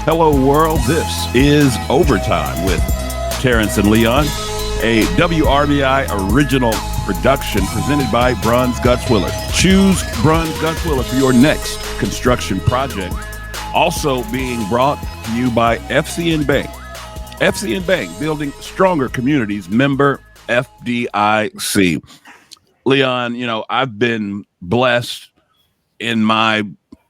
Hello, world. This is Overtime with Terrence and Leon, a WRBI original production presented by Bruns Gutzwiller. Choose Bruns Gutzwiller for your next construction project. Also being brought to you by FCN Bank. FCN Bank, building stronger communities, member FDIC. Leon, I've been blessed in my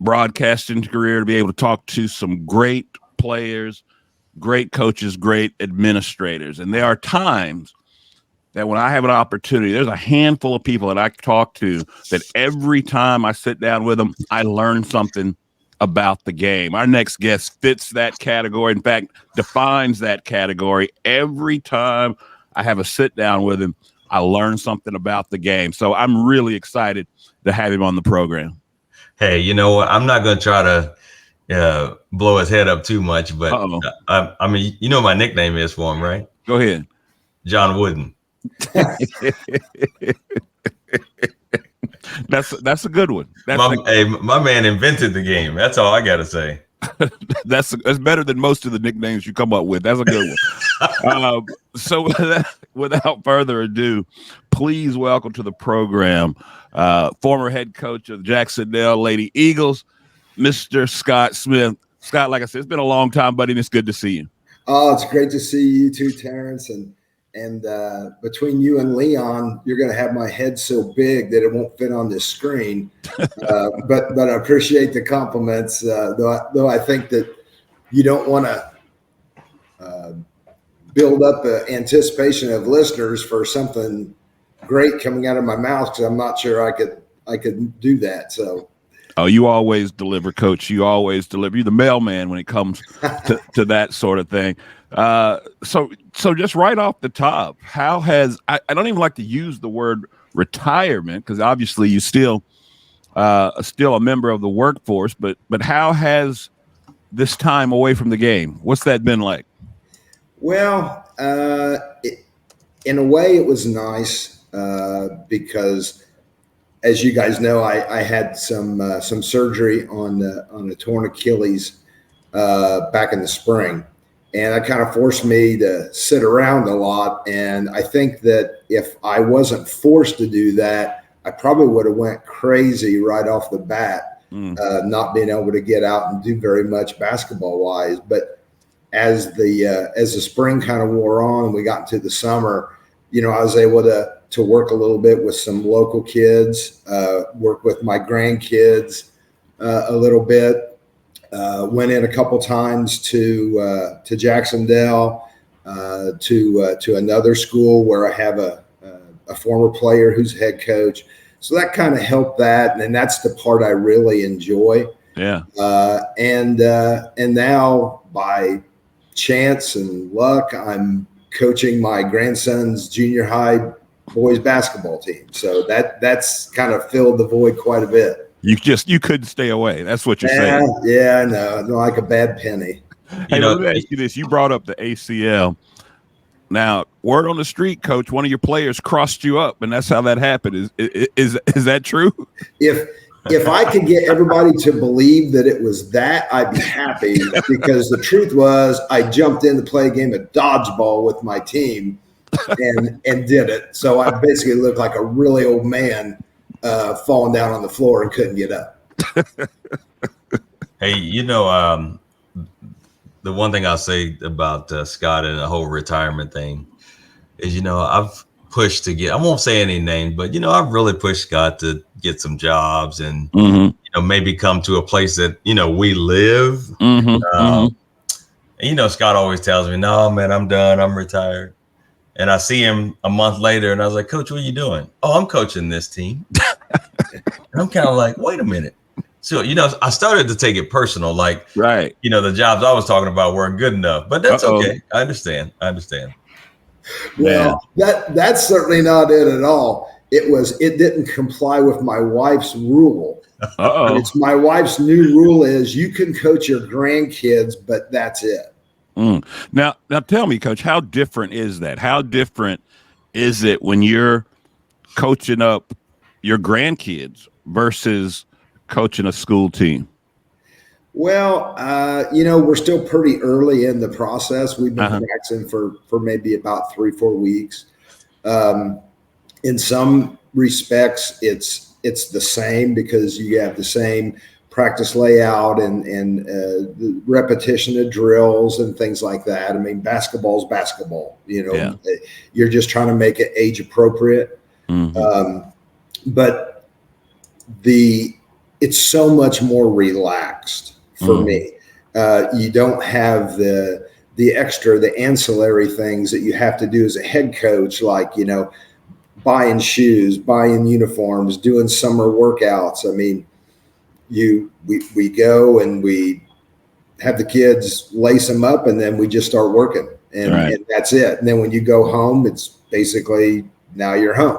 broadcasting career to be able to talk to some great players, great coaches, great administrators. And there are times that when I have an opportunity, there's a handful of people that I talk to that every time I sit down with them, I learn something about the game. Our next guest fits that category. In fact, defines that category. Every time I have a sit down with him, I learn something about the game. So I'm really excited to have him on the program. Hey, you know what? I'm not going to try to blow his head up too much, but I mean, you know what my nickname is for him, right? Go ahead. John Wooden. That's a good one. My man invented the game. That's all I got to say. That's better than most of the nicknames you come up with. That's a good one. So without further ado, please welcome to the program former head coach of the Jacksonville Lady Eagles, Mr. Scott Smith. Scott, like I said, it's been a long time, buddy, and it's good to see you. Oh, it's great to see you too, Terrence. And between you and Leon, you're going to have my head so big that it won't fit on this screen. But I appreciate the compliments, though I think that you don't want to build up the anticipation of listeners for something great coming out of my mouth, because I'm not sure I could do that. So. Oh, you always deliver, Coach. You always deliver. You're the mailman when it comes to that sort of thing. So just right off the top, how has I don't even like to use the word retirement, because obviously you still a member of the workforce, but how has this time away from the game, what's that been like? Well, in a way it was nice because, as you guys know, I had some surgery on a torn Achilles back in the spring. And that kind of forced me to sit around a lot. And I think that if I wasn't forced to do that, I probably would have went crazy right off the bat, not being able to get out and do very much basketball-wise. But as the spring kind of wore on and we got into the summer, I was able to work a little bit with some local kids, work with my grandkids a little bit. Went in a couple times to Jacksonville, to another school where I have a former player who's head coach. So that kind of helped that, and that's the part I really enjoy. Yeah. And now by chance and luck, I'm coaching my grandson's junior high boys basketball team. So that's kind of filled the void quite a bit. You couldn't stay away. That's what you're saying. Yeah, I know. Like a bad penny. Hey, let me ask you this. You brought up the ACL. Now, word on the street, Coach, one of your players crossed you up, and that's how that happened. Is that true? If I could get everybody to believe that it was that, I'd be happy, because the truth was I jumped in to play a game of dodgeball with my team and did it. So I basically looked like a really old man falling down on the floor and couldn't get up. Hey, the one thing I'll say about Scott and the whole retirement thing is, I've pushed to get, I won't say any names, but, I've really pushed Scott to get some jobs and, maybe come to a place that, we live. And, Scott always tells me, no, man, I'm done. I'm retired. And I see him a month later and I was like, Coach, what are you doing? Oh, I'm coaching this team. And I'm kind of like, wait a minute. So, I started to take it personal, like, right. The jobs I was talking about weren't good enough, but that's okay. I understand. Well, that's certainly not it at all. It didn't comply with my wife's rule. It's my wife's new rule is you can coach your grandkids, but that's it. Now tell me, Coach, how different is that? How different is it when you're coaching up your grandkids versus coaching a school team? Well, we're still pretty early in the process. We've been Uh-huh. practicing for maybe about 3-4 weeks. In some respects, it's the same because you have the same practice layout and the repetition of drills and things like that. I mean, basketball's basketball. Yeah. You're just trying to make it age appropriate. Mhm. But it's so much more relaxed for me. You don't have the ancillary things that you have to do as a head coach, like buying shoes, buying uniforms, doing summer workouts. I mean, we go and we have the kids lace them up, and then we just start working, Right. and that's it. And then when you go home, it's basically now you're home.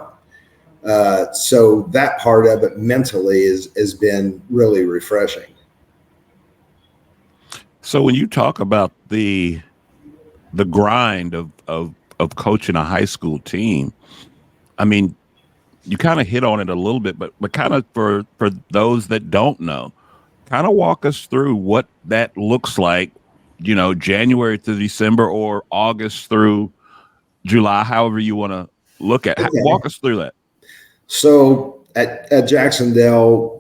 So that part of it mentally has been really refreshing. So when you talk about the grind of coaching a high school team, I mean, you kind of hit on it a little bit, but kind of for those that don't know, kind of walk us through what that looks like, January to December or August through July, however you want to look at. Okay. Walk us through that. So at Jacksonville,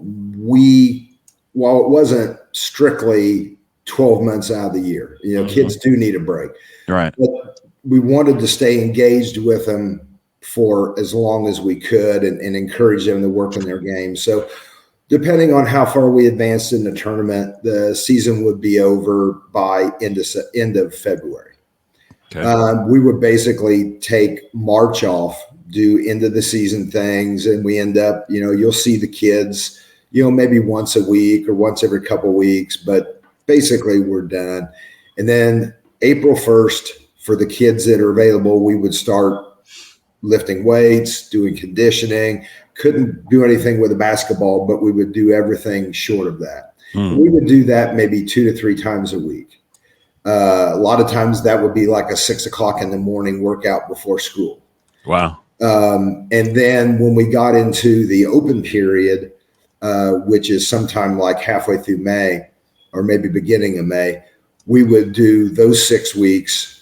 while it wasn't strictly 12 months out of the year, kids do need a break. Right. But we wanted to stay engaged with them for as long as we could and encourage them to work on their game. So depending on how far we advanced in the tournament, the season would be over by end of February. Okay. We would basically take March off, do end of the season things, and we end up, you'll see the kids, maybe once a week or once every couple of weeks, but basically we're done. And then April 1st, for the kids that are available, we would start lifting weights, doing conditioning. Couldn't do anything with a basketball, but we would do everything short of that. We would do that maybe 2 to 3 times a week. A lot of times that would be like a 6 o'clock in the morning workout before school. Wow. And then when we got into the open period, which is sometime like halfway through May or maybe beginning of May, we would do those 6 weeks.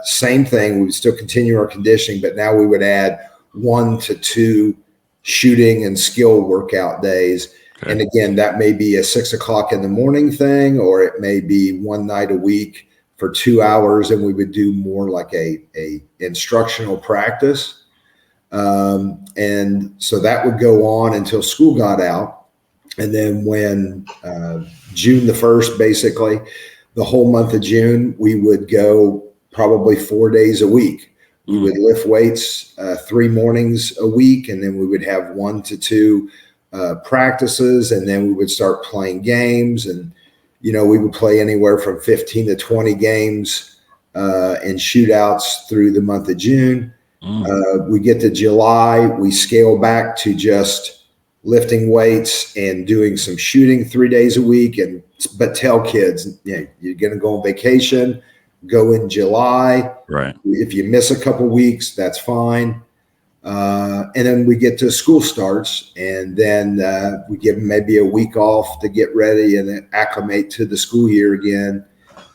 Same thing. We would still continue our conditioning, but now we would add 1 to 2 shooting and skill workout days. Okay. And again, that may be a 6 o'clock in the morning thing, or it may be one night a week for 2 hours. And we would do more like a instructional practice. And so that would go on until school got out. And then when June the 1st, basically the whole month of June, we would go probably 4 days a week. We would lift weights 3 mornings a week, and then we would have 1 to 2 practices, and then we would start playing games. And, we would play anywhere from 15 to 20 games and shootouts through the month of June. We get to July, we scale back to just lifting weights and doing some shooting 3 days a week. But tell kids, you're going to go on vacation, go in July. Right. If you miss a couple weeks, that's fine. And then we get to school starts, and then we give them maybe a week off to get ready and then acclimate to the school year again.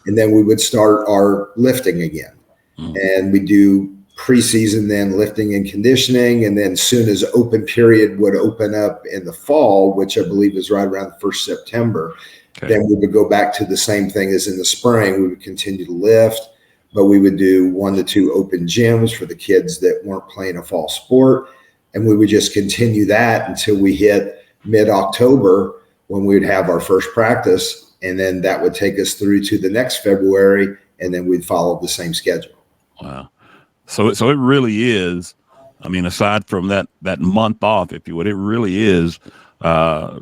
And then we would start our lifting again. And we do preseason, then lifting and conditioning. And then soon as open period would open up in the fall, which I believe is right around the 1st September, then we would go back to the same thing as in the spring. We would continue to lift, but we would do 1 to 2 open gyms for the kids that weren't playing a fall sport. And we would just continue that until we hit mid-October, when we would have our first practice. And then that would take us through to the next February, and then we'd follow the same schedule. Wow. So it really is, I mean, aside from that month off, if you would, it really is a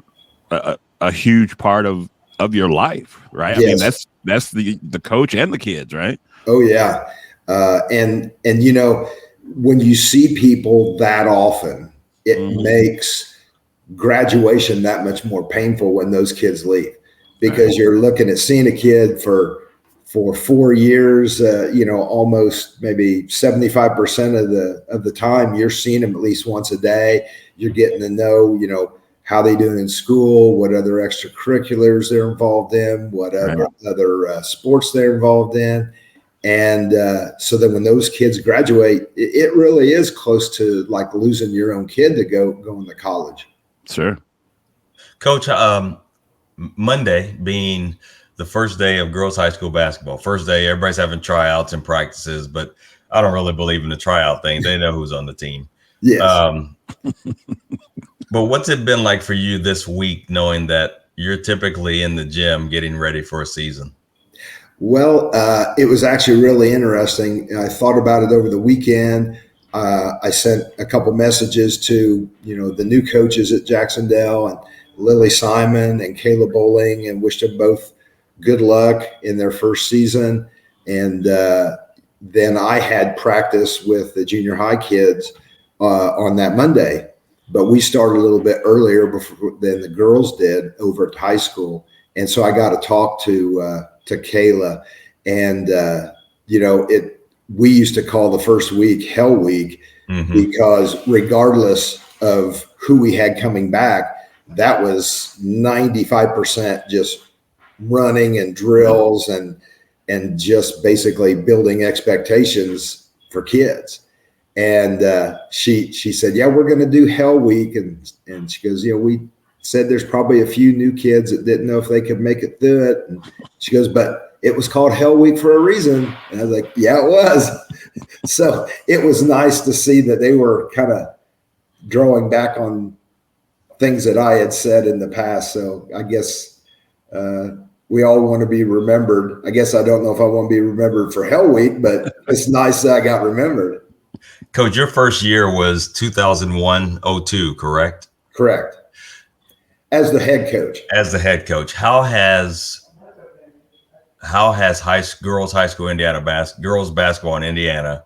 huge part of your life, right? Yes. I mean, that's the coach and the kids, right? Oh yeah. And when you see people that often, it makes graduation that much more painful when those kids leave, because you're looking at seeing a kid for 4 years, almost maybe 75% of the time you're seeing them at least once a day. You're getting to know, how they doing in school, what other extracurriculars they're involved in, what other sports they're involved in. And so that when those kids graduate, it really is close to like losing your own kid to go into college. Sure. Coach, Monday being the first day of girls high school basketball, first day, everybody's having tryouts and practices, but I don't really believe in the tryout thing. They know who's on the team. Yes. But what's it been like for you this week, knowing that you're typically in the gym getting ready for a season? Well, it was actually really interesting. I thought about it over the weekend. I sent a couple messages to, the new coaches at Jacksonville and Lily Simon and Kayla Bowling, and wished them both good luck in their first season. And then I had practice with the junior high kids on that Monday, but we started a little bit earlier than the girls did over at high school. And so I got to talk to Kayla, and we used to call the first week Hell Week, because regardless of who we had coming back, that was 95% just running and drills and just basically building expectations for kids. And she said, yeah, we're going to do Hell Week. And she goes, we said there's probably a few new kids that didn't know if they could make it through it. And she goes, but it was called Hell Week for a reason. And I was like, yeah, it was. So it was nice to see that they were kind of drawing back on things that I had said in the past. So I guess we all want to be remembered. I guess I don't know if I want to be remembered for Hell Week, but it's nice that I got remembered. Coach, your first year was 2001-02, correct? Correct. As the head coach. As the head coach, how has girls high school Indiana girls basketball in Indiana,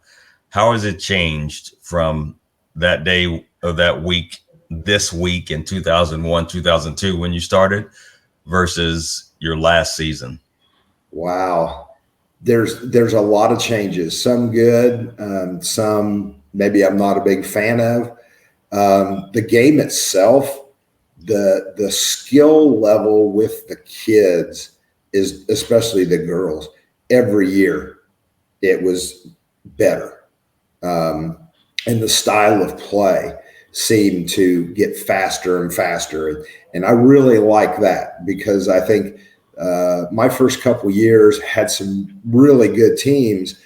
how has it changed from that day of that week, this week in 2001, 2002 when you started versus your last season? Wow. There's a lot of changes, some good, some maybe I'm not a big fan of. The game itself, the skill level with the kids is, especially the girls, every year it was better. And the style of play seemed to get faster and faster. And I really like that, because I think my first couple years had some really good teams,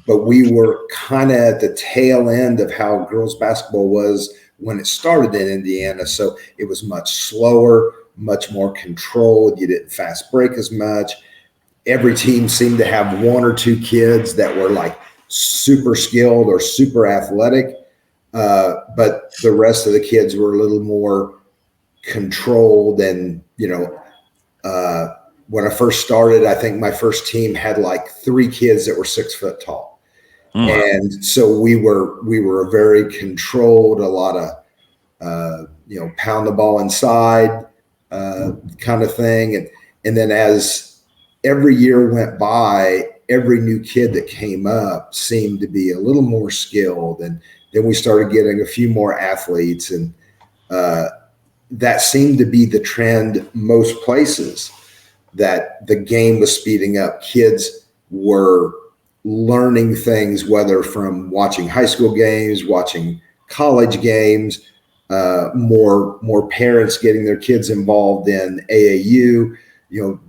but we were kind of at the tail end of how girls basketball was when it started in Indiana. So it was much slower, much more controlled. You didn't fast break as much. Every team seemed to have one or two kids that were like super skilled or super athletic. But the rest of the kids were a little more controlled. And, when I first started, I think my first team had like 3 kids that were 6 foot tall. And so we were very controlled, a lot of, pound the ball inside kind of thing. And then as every year went by, every new kid that came up seemed to be a little more skilled. And then we started getting a few more athletes, and that seemed to be the trend most places, that the game was speeding up. Kids were learning things, whether from watching high school games, watching college games, more parents getting their kids involved in AAU.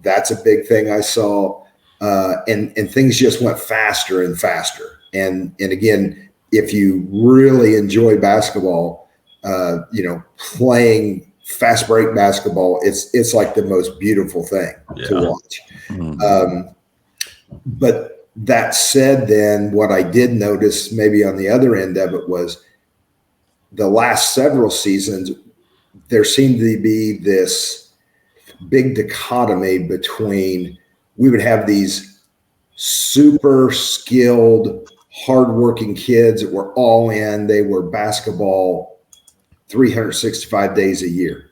That's a big thing I saw. And things just went faster and faster. And again, if you really enjoy basketball, playing fast break basketball, it's like the most beautiful thing to watch. But that said, then what I did notice maybe on the other end of it was the last several seasons, there seemed to be this big dichotomy between, we would have these super skilled, hardworking kids that were all in. They were basketball 365 days a year.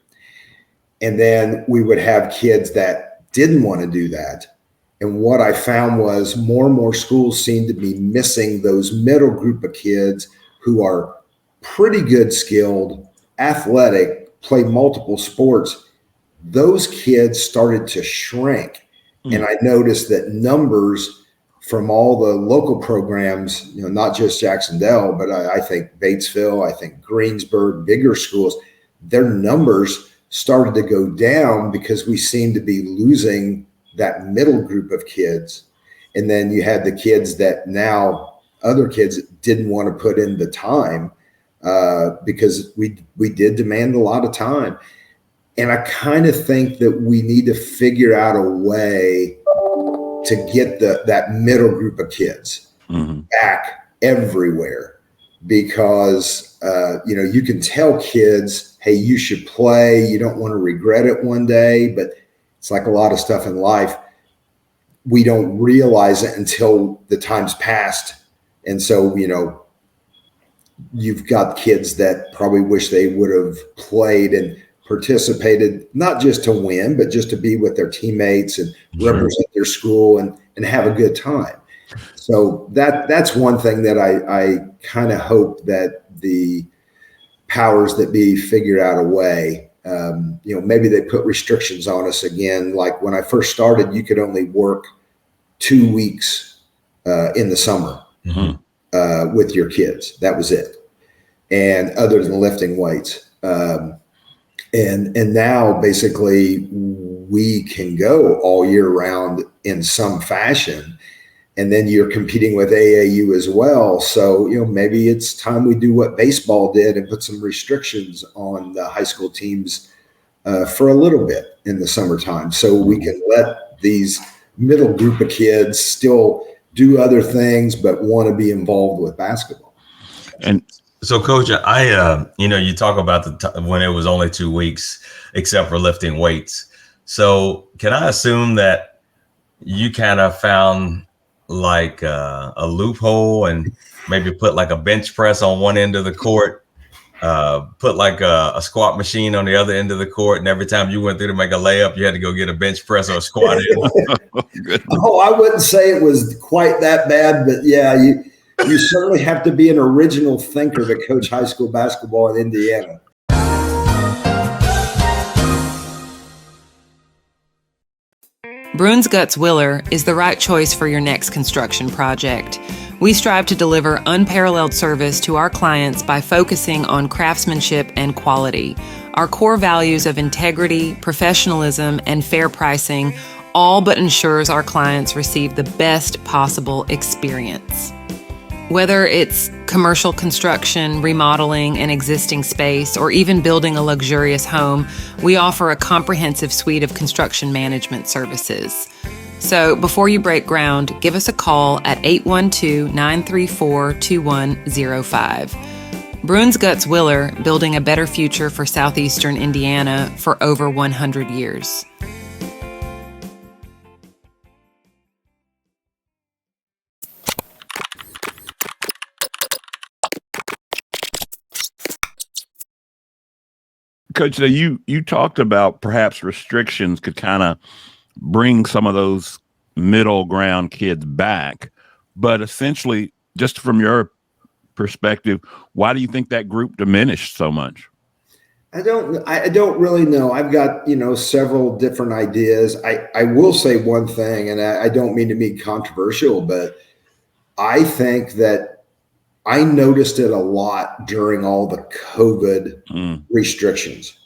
And then we would have kids that didn't want to do that. And what I found was more and more schools seem to be missing those middle group of kids who are pretty good skilled, athletic, play multiple sports, those kids started to shrink. And I noticed that numbers from all the local programs, not just Jacksonville, but I think Batesville, I think Greensburg, bigger schools, their numbers started to go down because we seemed to be losing that middle group of kids. And then you had the kids that now other kids didn't want to put in the time because we did demand a lot of time. And I kind of think that we need to figure out a way to get that middle group of kids back everywhere, because you can tell kids, hey, you should play. You don't want to regret it one day, but it's like a lot of stuff in life. We don't realize it until the time's passed. And so, you've got kids that probably wish they would have played and participated, not just to win, but just to be with their teammates and represent their school and have a good time. So that's one thing that I kind of hope that the powers that be figure out a way. Maybe they put restrictions on us again. Like when I first started, you could only work 2 weeks in the summer with your kids. That was it. And other than lifting weights. And now basically we can go all year round in some fashion. And then you're competing with AAU as well. So, maybe it's time we do what baseball did and put some restrictions on the high school teams for a little bit in the summertime, so we can let these middle group of kids still do other things, but want to be involved with basketball. And so, Coach, you talk about when it was only 2 weeks, except for lifting weights. So can I assume that you kind of found like a loophole and maybe put like a bench press on one end of the court, put like a squat machine on the other end of the court, and every time you went through to make a layup, you had to go get a bench press or a squat in? I wouldn't say it was quite that bad, but yeah, you certainly have to be an original thinker to coach high school basketball in Indiana. Bruns Guts Willer is the right choice for your next construction project. We strive to deliver unparalleled service to our clients by focusing on craftsmanship and quality. Our core values of integrity, professionalism, and fair pricing all but ensures our clients receive the best possible experience. Whether it's commercial construction, remodeling an existing space, or even building a luxurious home, we offer a comprehensive suite of construction management services. So before you break ground, give us a call at 812-934-2105. Bruns Guts Willer, building a better future for Southeastern Indiana for over 100 years. Coach, you talked about perhaps restrictions could kind of bring some of those middle ground kids back, but essentially, just from your perspective, why do you think that group diminished so much? I don't really know. I've got, several different ideas. I will say one thing, and I don't mean to be controversial, but I think that I noticed it a lot during all the COVID restrictions.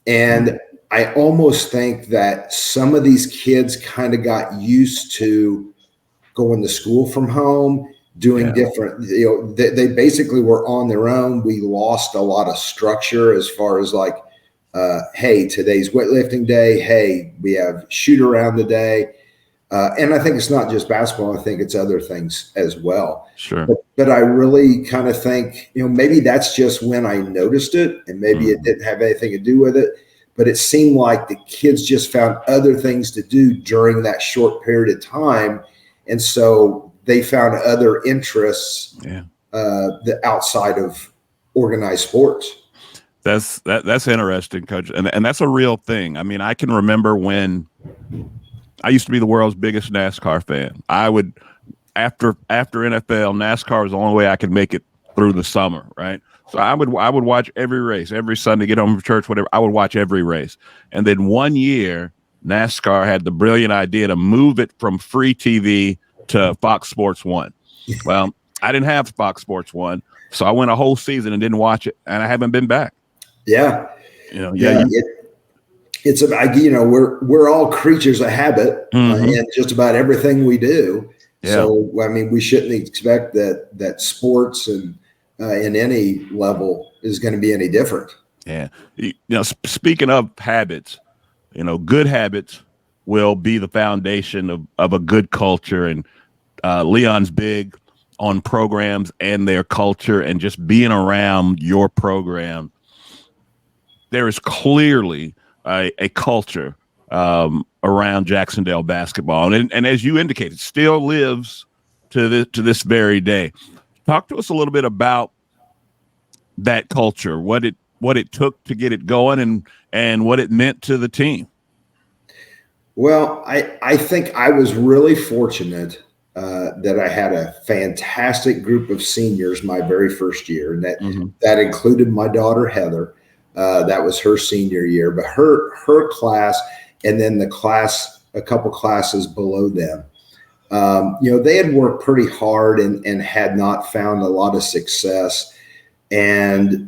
And I almost think that some of these kids kind of got used to going to school from home, doing different, they basically were on their own. We lost a lot of structure as far as like, hey, today's weightlifting day. Hey, we have shoot around the day. And I think it's not just basketball. I think it's other things as well. Sure. But I really kind of think, maybe that's just when I noticed it, and maybe it didn't have anything to do with it. But it seemed like the kids just found other things to do during that short period of time. And so they found other interests outside of organized sports. That's interesting, Coach. And that's a real thing. I mean, I can remember when I used to be the world's biggest NASCAR fan. I would, after NFL, NASCAR was the only way I could make it through the summer, right? So I would watch every race every Sunday, get home from church, whatever. I would watch every race. And then one year, NASCAR had the brilliant idea to move it from free TV to Fox Sports 1. Well, I didn't have Fox Sports 1, so I went a whole season and didn't watch it, and I haven't been back. Yeah. Yeah. It's about, we're all creatures of habit in just about everything we do. Yeah. So, I mean, we shouldn't expect that sports and in any level is going to be any different. Yeah. Speaking of habits, good habits will be the foundation of a good culture. And Leon's big on programs and their culture and just being around your program. There is clearly a culture around Jacksonville basketball. And as you indicated, still lives to this very day. Talk to us a little bit about that culture, what it took to get it going and what it meant to the team. Well, I think I was really fortunate that I had a fantastic group of seniors my very first year. And that included my daughter, Heather. That was her senior year, but her class and then a couple classes below them. They had worked pretty hard and had not found a lot of success. And,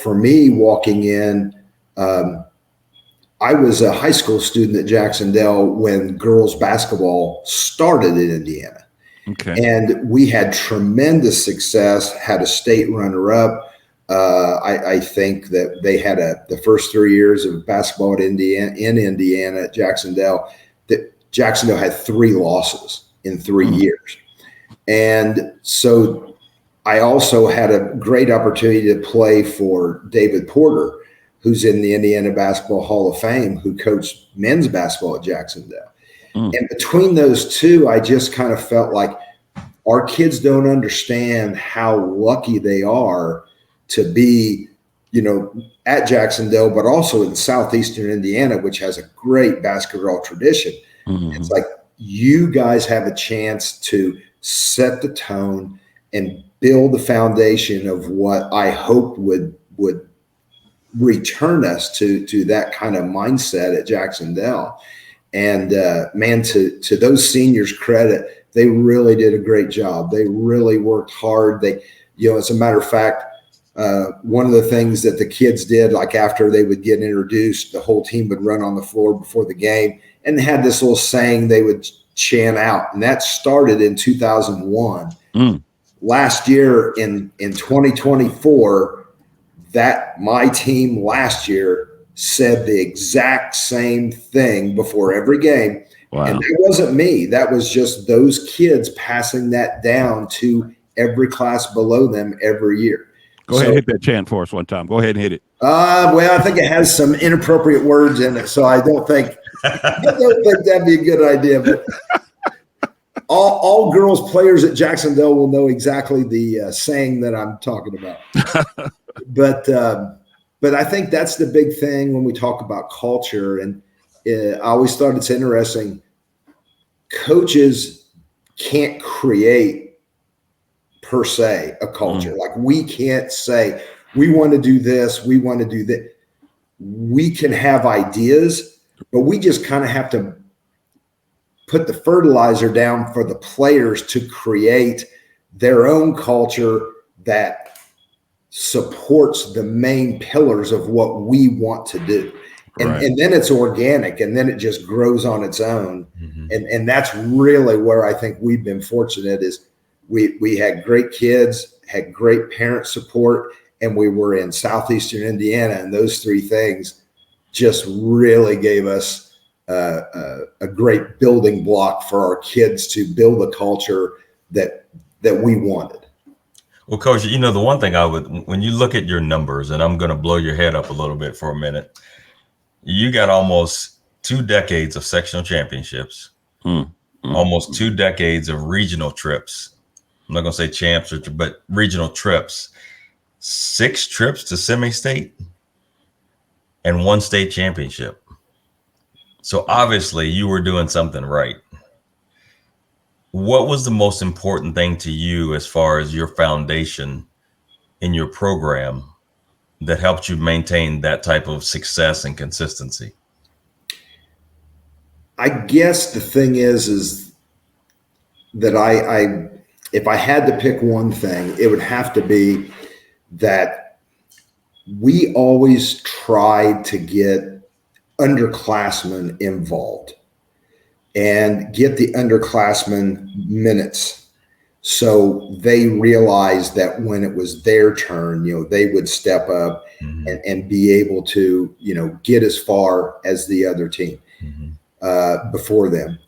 for me walking in, I was a high school student at Jacksonville when girls basketball started in Indiana. Okay. And we had tremendous success, had a state runner-up. I think that they had the first 3 years of basketball in Indiana at Jacksonville, that Jacksonville had 3 losses in 3 years. And so I also had a great opportunity to play for David Porter, who's in the Indiana Basketball Hall of Fame, who coached men's basketball at Jacksonville. And between those two, I just kind of felt like our kids don't understand how lucky they are to be, at Jacksonville, but also in southeastern Indiana, which has a great basketball tradition. It's like you guys have a chance to set the tone and build the foundation of what I hope would return us to that kind of mindset at Jacksonville. And man, to those seniors' credit, they really did a great job. They really worked hard. They, as a matter of fact, one of the things that the kids did, like after they would get introduced, the whole team would run on the floor before the game and they had this little saying they would chant out. And that started in 2001. Last year in 2024, that my team last year said the exact same thing before every game. Wow. And that wasn't me. That was just those kids passing that down to every class below them every year. Go ahead and hit that chant for us one time. Go ahead and hit it. Well, I think it has some inappropriate words in it, so I don't think that'd be a good idea. But all girls players at Jacksonville will know exactly the saying that I'm talking about. But I think that's the big thing when we talk about culture. And I always thought it's interesting. Coaches can't create per se a culture. Like we can't say, we want to do this, we want to do that. We can have ideas, but we just kind of have to put the fertilizer down for the players to create their own culture that supports the main pillars of what we want to do. And then it's organic, and then it just grows on its own. And that's really where I think we've been fortunate is we had great kids, had great parent support, and we were in southeastern Indiana. And those 3 things just really gave us a great building block for our kids to build a culture that we wanted. Well, Coach, the one thing when you look at your numbers, and I'm going to blow your head up a little bit for a minute, you got almost 2 decades of sectional championships, almost 2 decades of regional trips. I'm not going to say champs, but regional trips, 6 trips to semi-state, and 1 state championship. So obviously you were doing something right. What was the most important thing to you as far as your foundation in your program that helped you maintain that type of success and consistency? I guess the thing is that I if I had to pick one thing, it would have to be that we always tried to get underclassmen involved and get the underclassmen minutes. So they realized that when it was their turn, they would step up and be able to, get as far as the other team before them.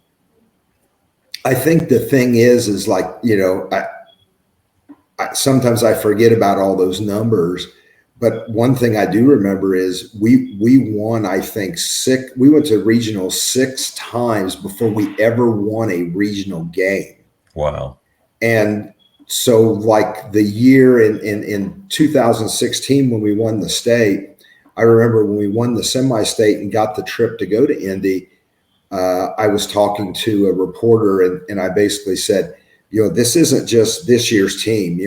I think the thing is like, I sometimes I forget about all those numbers, but one thing I do remember is we won, I think we went to regional 6 times before we ever won a regional game. Wow. And so like the year in 2016, when we won the state, I remember when we won the semi-state and got the trip to go to Indy, I was talking to a reporter and I basically said, this isn't just this year's team.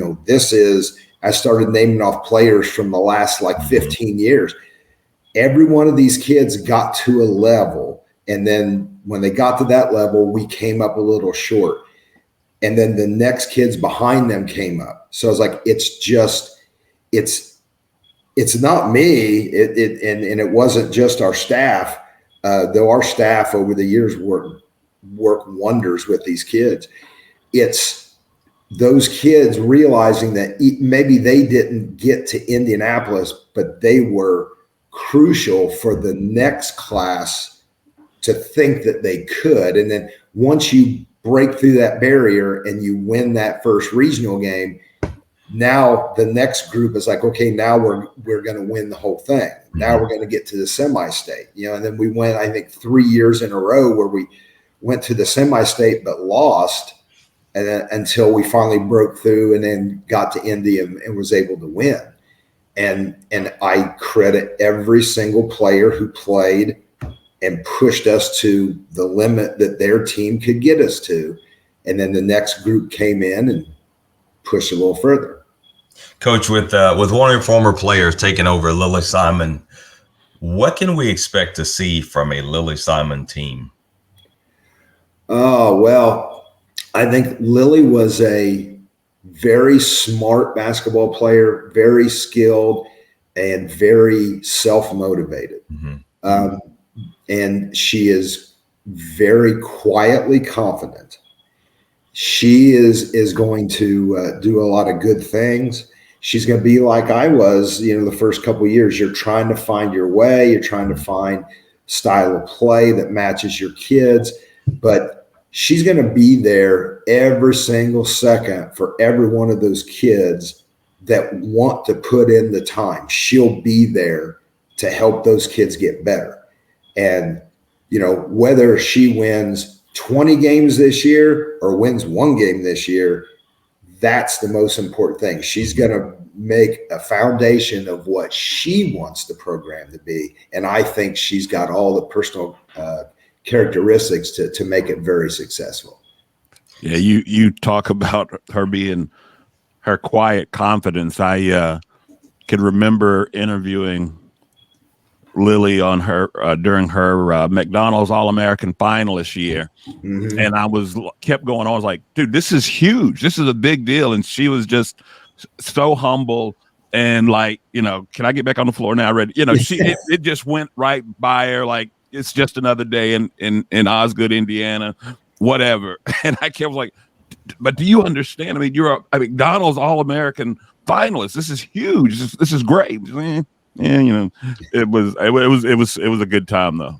I started naming off players from the last 15 years. Every one of these kids got to a level. And then when they got to that level, we came up a little short. And then the next kids behind them came up. So I was like, it's not me. And it wasn't just our staff. Though our staff over the years work wonders with these kids. It's those kids realizing that maybe they didn't get to Indianapolis, but they were crucial for the next class to think that they could. And then once you break through that barrier and you win that first regional game, now the next group is like, okay, now we're going to win the whole thing. Now we're going to get to the semi-state, and then we went, I think 3 years in a row where we went to the semi-state, but lost and then, until we finally broke through and then got to Indy and was able to win. And I credit every single player who played and pushed us to the limit that their team could get us to. And then the next group came in and pushed a little further. Coach, with one of your former players taking over Lily Simon, what can we expect to see from a Lily Simon team? Oh, well, I think Lily was a very smart basketball player, very skilled and very self-motivated. And she is very quietly confident. She is going to do a lot of good things. She's going to be like I was, the first couple of years. You're trying to find your way. You're trying to find style of play that matches your kids. But she's going to be there every single second for every one of those kids that want to put in the time. She'll be there to help those kids get better. And, whether she wins 20 games this year or wins 1 game this year, that's the most important thing. She's going to make a foundation of what she wants the program to be. And I think she's got all the personal characteristics to make it very successful. Yeah, you talk about her being her quiet confidence. I can remember interviewing Lily on her during her McDonald's All-American finalist year. And I kept going on. I was like, dude, this is huge. This is a big deal. And she was just so humble and can I get back on the floor now? It just went right by her. Like, it's just another day in Osgood, Indiana, whatever. And I kept like, but do you understand? I mean, you're a McDonald's All-American finalist. This is huge. This is great. Yeah, it was a good time though.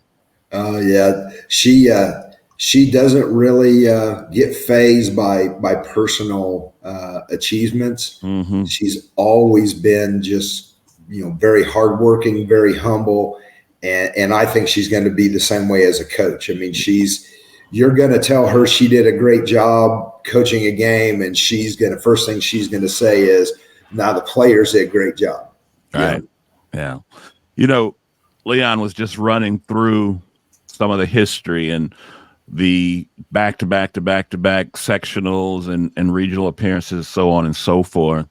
Yeah, she doesn't really get fazed by personal achievements. She's always been just very hardworking, very humble, and I think she's going to be the same way as a coach. I mean, you're going to tell her she did a great job coaching a game, and first thing she's going to say is, "Now the players did a great job." Right. Yeah. Leon was just running through some of the history and the back-to-back sectionals and regional appearances, so on and so forth.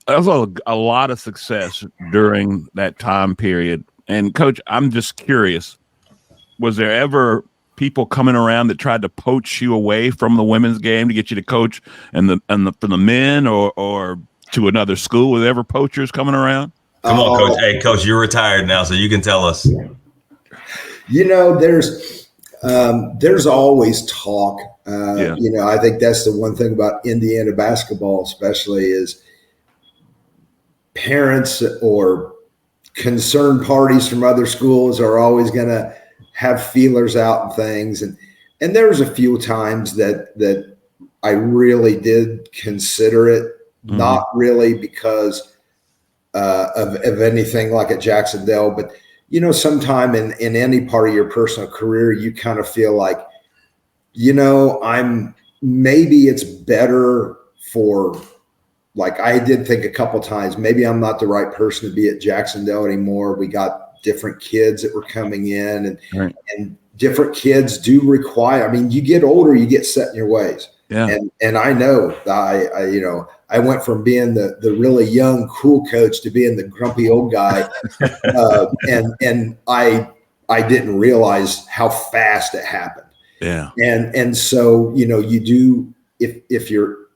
also a lot of success during that time period. And Coach, I'm just curious, was there ever people coming around that tried to poach you away from the women's game to get you to coach and for the men or to another school? Were there ever poachers coming around? Come on, Coach. Hey, Coach, you're retired now, so you can tell us. You know, there's always talk. You know, I think that's the one thing about Indiana basketball, especially, is parents or concerned parties from other schools are always going to have feelers out and things. And there was a few times that I really did consider it, not really because of anything like at Jacksonville, but you know, sometime in any part of your personal career, you kind of feel like, you know, maybe it's better for, like, I did think a couple times, maybe I'm not the right person to be at Jacksonville anymore. We got different kids that were coming in, and different kids do require, I mean, you get older, you get set in your ways. Yeah. And I know I you know, I went from being the really young, cool coach to being the grumpy old guy. And I didn't realize how fast it happened. Yeah. And so, you know, you do, if you're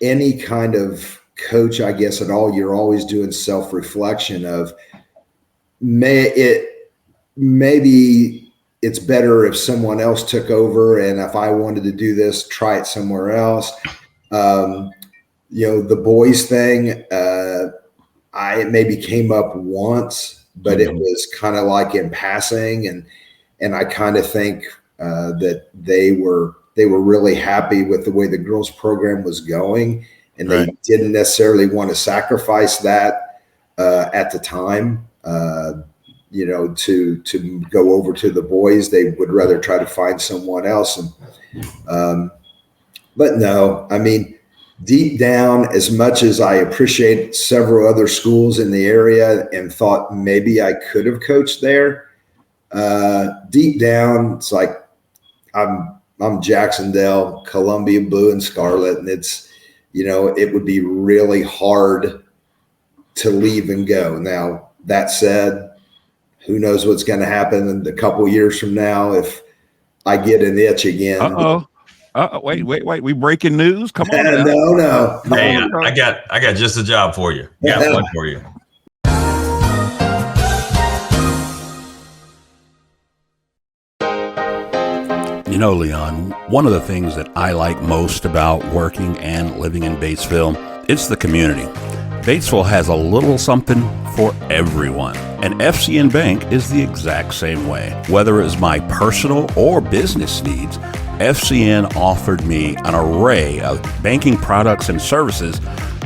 any kind of coach, I guess, at all, you're always doing self-reflection of maybe it's better if someone else took over, and if I wanted to do this, try it somewhere else. You know, the boys thing, I maybe came up once, but it was kind of like in passing, and I kind of think that they were really happy with the way the girls program was going, and they didn't necessarily want to sacrifice that at the time. You know, to go over to the boys, they would rather try to find someone else. And but no, I mean, deep down, as much as I appreciate several other schools in the area and thought maybe I could have coached there, deep down, it's like I'm Jacksonville, Columbia Blue and Scarlet, and it's, you know, it would be really hard to leave and go. Now, that said, who knows what's going to happen in a couple of years from now if I get an itch again. Wait. We breaking news? Come on. No. Hey, I got just a job for you. Got one for you. You know, Leon, one of the things that I like most about working and living in Batesville, it's the community. Batesville has a little something for everyone, and FCN Bank is the exact same way. Whether it's my personal or business needs, FCN offered me an array of banking products and services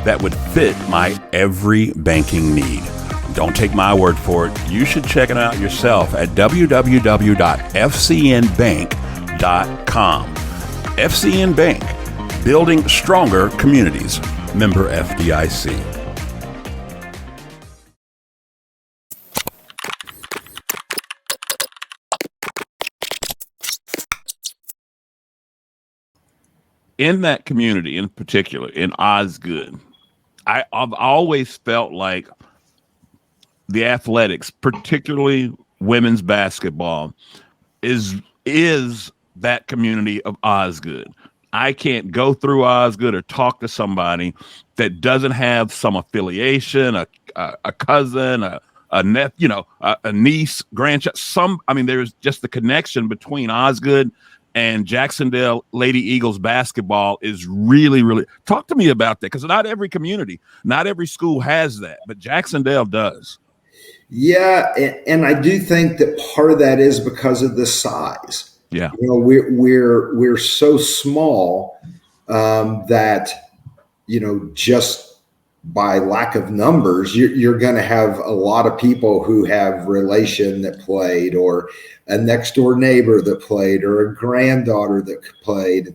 that would fit my every banking need. Don't take my word for it. You should check it out yourself at www.fcnbank.com. FCN Bank, building stronger communities. Member FDIC. In that community, in particular, in Osgood, I've always felt like the athletics, particularly women's basketball, is that community of Osgood. I can't go through Osgood or talk to somebody that doesn't have some affiliation, a cousin, a nephew, a niece, grandchild. There's just the connection between Osgood and Jacksonville Lady Eagles basketball is really, really. Talk to me about that, because not every community, not every school has that, but Jacksonville does. Yeah, and I do think that part of that is because of the size. Yeah, you know, we're so small that, you know, just by lack of numbers, you're going to have a lot of people who have relation that played, or a next door neighbor that played, or a granddaughter that played.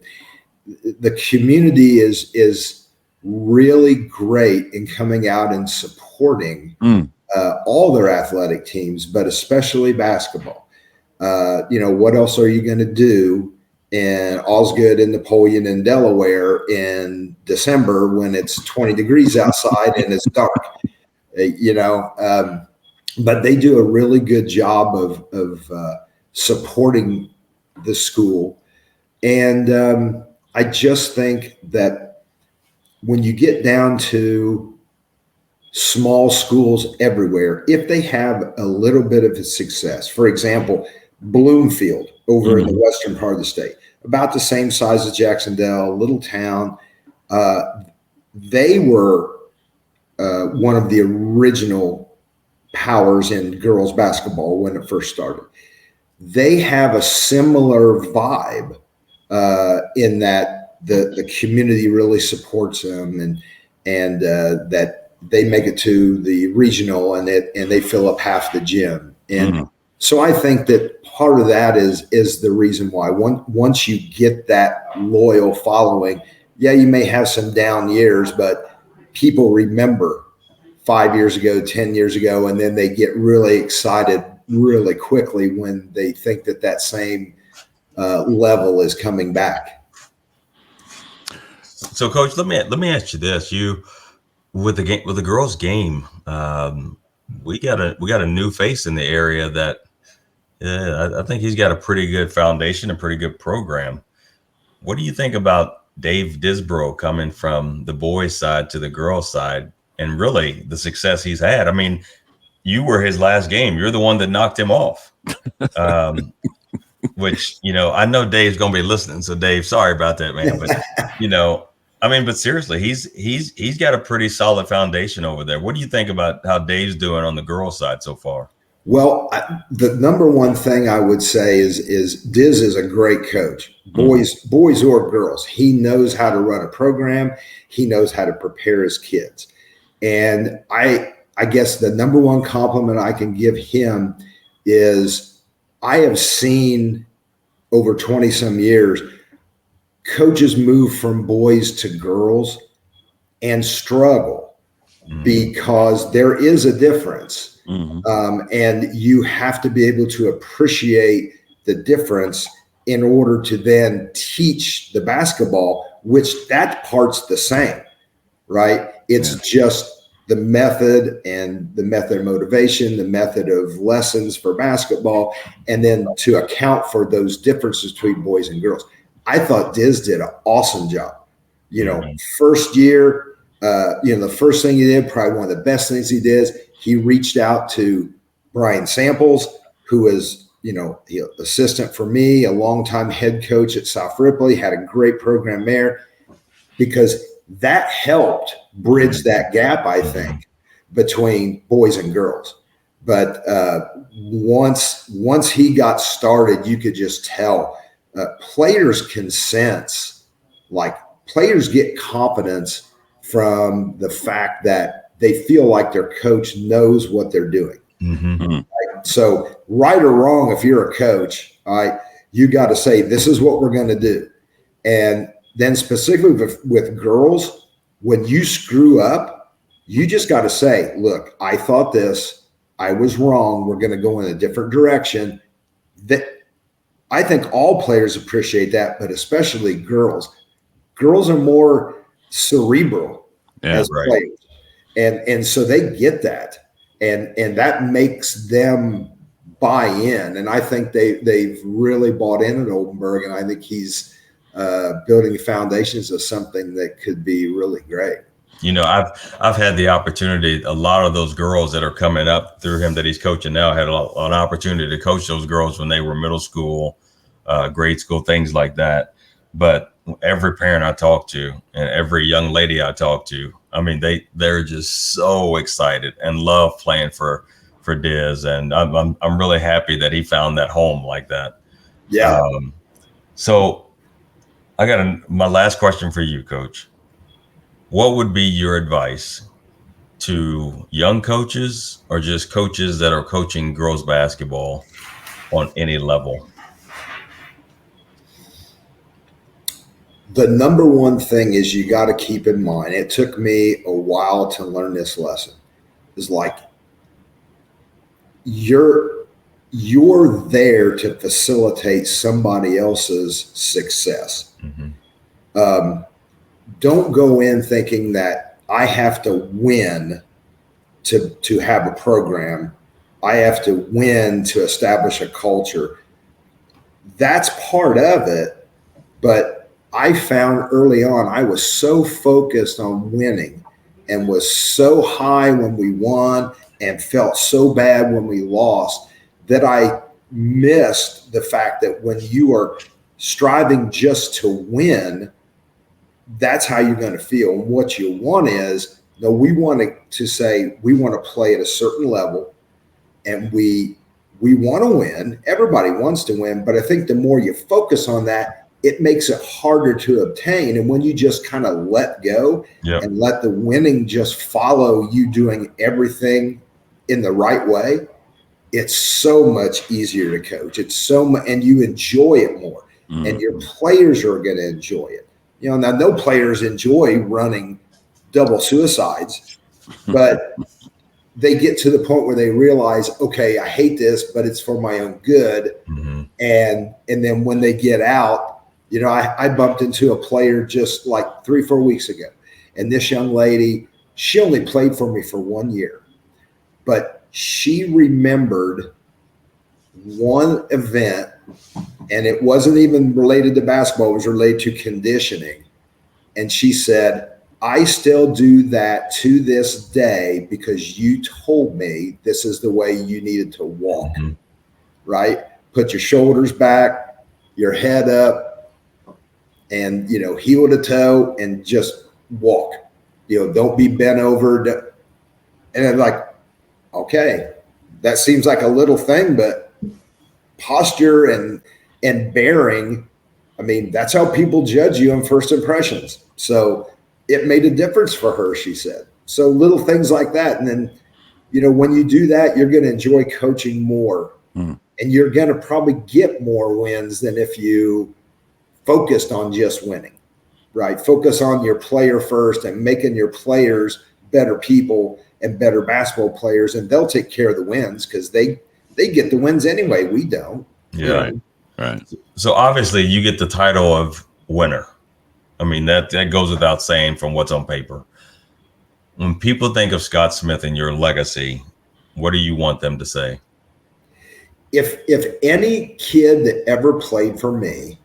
The community is really great in coming out and supporting all their athletic teams, but especially basketball. You know, what else are you going to do in Osgood and Napoleon and Delaware in December when it's 20 degrees outside and it's dark, but they do a really good job of supporting the school. And I just think that when you get down to small schools everywhere, if they have a little bit of a success, for example, Bloomfield over in the western part of the state, about the same size as Jacksonville, little town. They were one of the original powers in girls basketball when it first started. They have a similar vibe in that the community really supports them, and that they make it to the regional and they fill up half the gym. And so I think that part of that is the reason why once you get that loyal following, you may have some down years, but people remember 5 years ago, 10 years ago, and then they get really excited really quickly when they think that same level is coming back. So, Coach, let me ask you this: with the girls' game, we got a new face in the area that. I think he's got a pretty good foundation, a pretty good program. What do you think about Dave Disbrow coming from the boys' side to the girls' side, and really the success he's had? I mean, you were his last game. You're the one that knocked him off. Which, I know Dave's going to be listening. So Dave, sorry about that, man. But, but seriously, he's got a pretty solid foundation over there. What do you think about how Dave's doing on the girls' side so far? Well, the number one thing I would say is Diz is a great coach, boys or girls. He knows how to run a program. He knows how to prepare his kids. And I guess the number one compliment I can give him is I have seen over 20 some years, coaches move from boys to girls and struggle because there is a difference. And you have to be able to appreciate the difference in order to then teach the basketball, which that part's the same, right? It's just the method and the method of motivation, the method of lessons for basketball, and then to account for those differences between boys and girls. I thought Diz did an awesome job. First year, the first thing he did, probably one of the best things he did, he reached out to Brian Samples, who is, the assistant for me, a longtime head coach at South Ripley, had a great program there, because that helped bridge that gap, I think, between boys and girls. But once he got started, you could just tell players can sense, like players get confidence from the fact that they feel like their coach knows what they're doing. Right? So right or wrong, if you're a coach, you got to say, this is what we're going to do. And then specifically with girls, when you screw up, you just got to say, look, I thought this, I was wrong. We're going to go in a different direction. That I think all players appreciate that, but especially girls. Girls are more cerebral as players. And so they get that, and that makes them buy in. And I think they've really bought in at Oldenburg, and I think he's building foundations of something that could be really great. I've had the opportunity. A lot of those girls that are coming up through him that he's coaching now had an opportunity to coach those girls when they were middle school, grade school, things like that. But every parent I talk to and every young lady I talk to, I mean, they're just so excited and love playing for Diz, and I'm really happy that he found that home like that. Yeah. So I got my last question for you, Coach. What would be your advice to young coaches or just coaches that are coaching girls basketball on any level? The number one thing is you got to keep in mind, it took me a while to learn this lesson, is like you're you're there to facilitate somebody else's success. Don't go in thinking that I have to win to have a program. I have to win to establish a culture. That's part of it. But I found early on, I was so focused on winning and was so high when we won and felt so bad when we lost that I missed the fact that when you are striving just to win, that's how you're going to feel. And what you want is, no, we want to say we want to play at a certain level, and we want to win. Everybody wants to win, but I think the more you focus on that, it makes it harder to obtain. And when you just kind of let go and let the winning just follow you doing everything in the right way, it's so much easier to coach. It's so much, and you enjoy it more, and your players are going to enjoy it. You know, now no players enjoy running double suicides, but they get to the point where they realize, okay, I hate this, but it's for my own good. And then when they get out, you know, I bumped into a player just like 3-4 weeks ago, and this young lady, she only played for me for 1 year, but she remembered one event, and it wasn't even related to basketball, it was related to conditioning. And she said, I still do that to this day because you told me this is the way you needed to walk, right? Put your shoulders back, your head up, and, you know, heel to toe, and just walk. You know, don't be bent over. And I'm like, okay, that seems like a little thing, but posture and bearing, I mean, that's how people judge you on first impressions. So it made a difference for her, she said. So little things like that. And then, you know, when you do that, you're going to enjoy coaching more, and you're going to probably get more wins than if you focused on just winning, right? Focus on your player first and making your players better people and better basketball players, and they'll take care of the wins because they get the wins anyway. We don't. Yeah. Right. So obviously you get the title of winner. I mean, that goes without saying from what's on paper. When people think of Scott Smith and your legacy, what do you want them to say? If any kid that ever played for me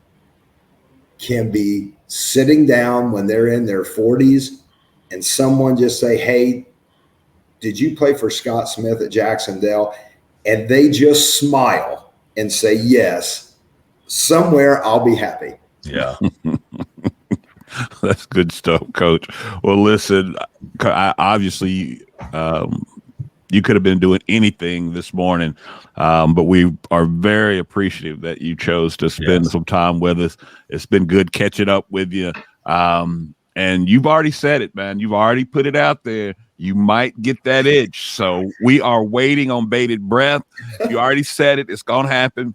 can be sitting down when they're in their 40s and someone just say, hey, did you play for Scott Smith at Jacksonville? And they just smile and say, yes, somewhere I'll be happy. Yeah. That's good stuff, Coach. Well, listen, obviously, you could have been doing anything this morning, but we are very appreciative that you chose to spend some time with us. It's been good catching up with you. And you've already said it, man. You've already put it out there. You might get that itch. So we are waiting on bated breath. You already said it. It's going to happen.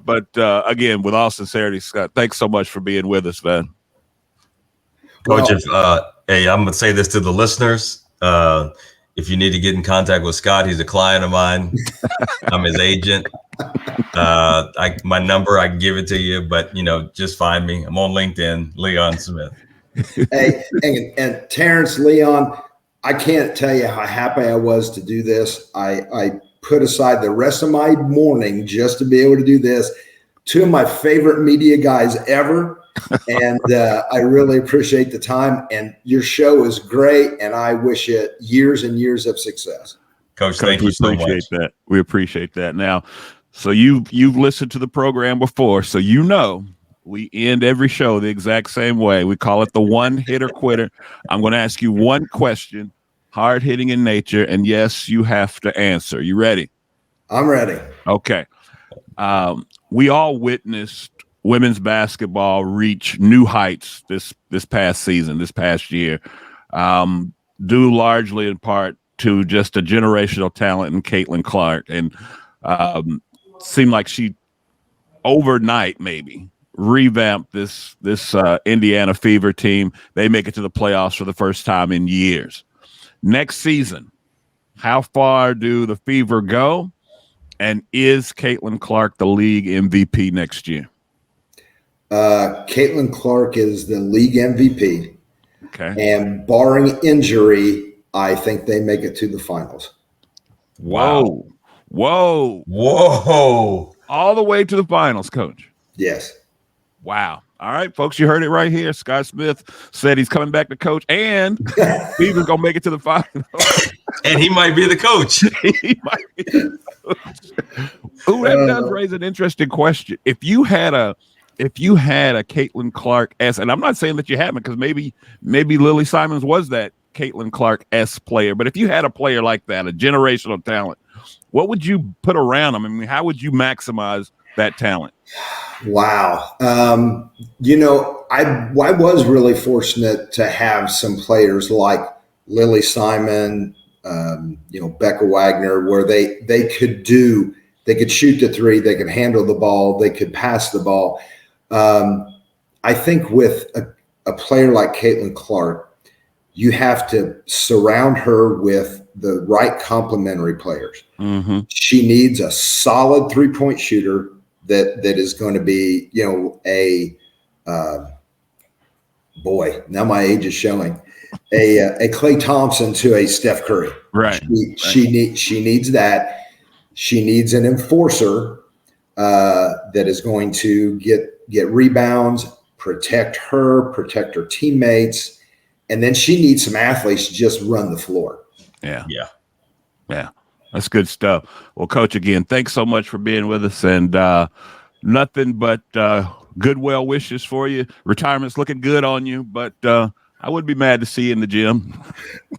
But again, with all sincerity, Scott, thanks so much for being with us, man. Coach, hey, I'm going to say this to the listeners. If you need to get in contact with Scott, he's a client of mine. I'm his agent. My number, I can give it to you, but, you know, just find me. I'm on LinkedIn, Leon Smith. Hey, and Terrence, Leon, I can't tell you how happy I was to do this. I put aside the rest of my morning just to be able to do this. Two of my favorite media guys ever. And I really appreciate the time. And your show is great. And I wish you years and years of success. Coach, thank you so much. That. We appreciate that. Now, so you've listened to the program before, so you know we end every show the exact same way. We call it the one hitter quitter. I'm going to ask you one question, hard hitting in nature, and yes, you have to answer. You ready? I'm ready. Okay. We all witnessed women's basketball reach new heights this past season, this past year, due largely in part to just a generational talent in Caitlin Clark, and seemed like she overnight maybe revamped this Indiana Fever team. They make it to the playoffs for the first time in years. Next season, how far do the Fever go? And is Caitlin Clark the league MVP next year? Caitlin Clark is the league MVP. Okay. And barring injury, I think they make it to the finals. Wow. Whoa. All the way to the finals, Coach. Yes. Wow. All right, folks, you heard it right here. Scott Smith said he's coming back to coach, and Beaver's going to make it to the finals. And he might be the coach. He might be the coach. Ooh, that does raise an interesting question. If you had a Caitlin Clark-esque, and I'm not saying that you haven't, because maybe Lily Simons was that Caitlin Clark-esque player, but if you had a player like that, a generational talent, what would you put around them? I mean, how would you maximize that talent? Wow. I was really fortunate to have some players like Lily Simon, Becca Wagner, where they could shoot the three, they could handle the ball, they could pass the ball. I think with a player like Caitlin Clark, you have to surround her with the right complementary players. Mm-hmm. She needs a solid 3-point shooter that is going to be, now my age is showing, a Klay Thompson to a Steph Curry. Right. She needs that. She needs an enforcer that is going to get rebounds, protect her teammates, and then she needs some athletes to just run the floor. Yeah. That's good stuff. Well, Coach, again, thanks so much for being with us, and nothing but good well wishes for you. Retirement's looking good on you, but I wouldn't be mad to see you in the gym.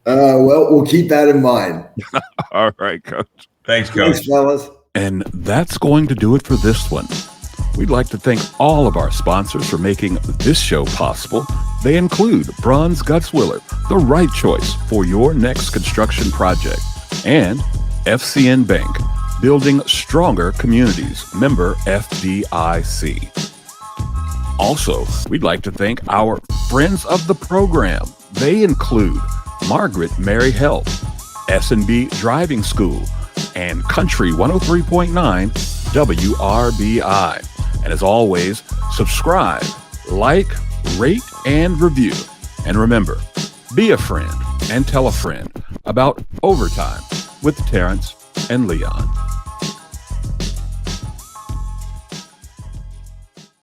Well, we'll keep that in mind. All right, Coach. Thanks, Coach. Thanks, fellas. And that's going to do it for this one. We'd like to thank all of our sponsors for making this show possible. They include Bronze Gutzwiller, the right choice for your next construction project, and FCN Bank, building stronger communities, member FDIC. Also, we'd like to thank our friends of the program. They include Margaret Mary Health, S&B Driving School, and Country 103.9 WRBI. And as always, subscribe, like, rate, and review. And remember, be a friend and tell a friend about Overtime with Terrence and Leon.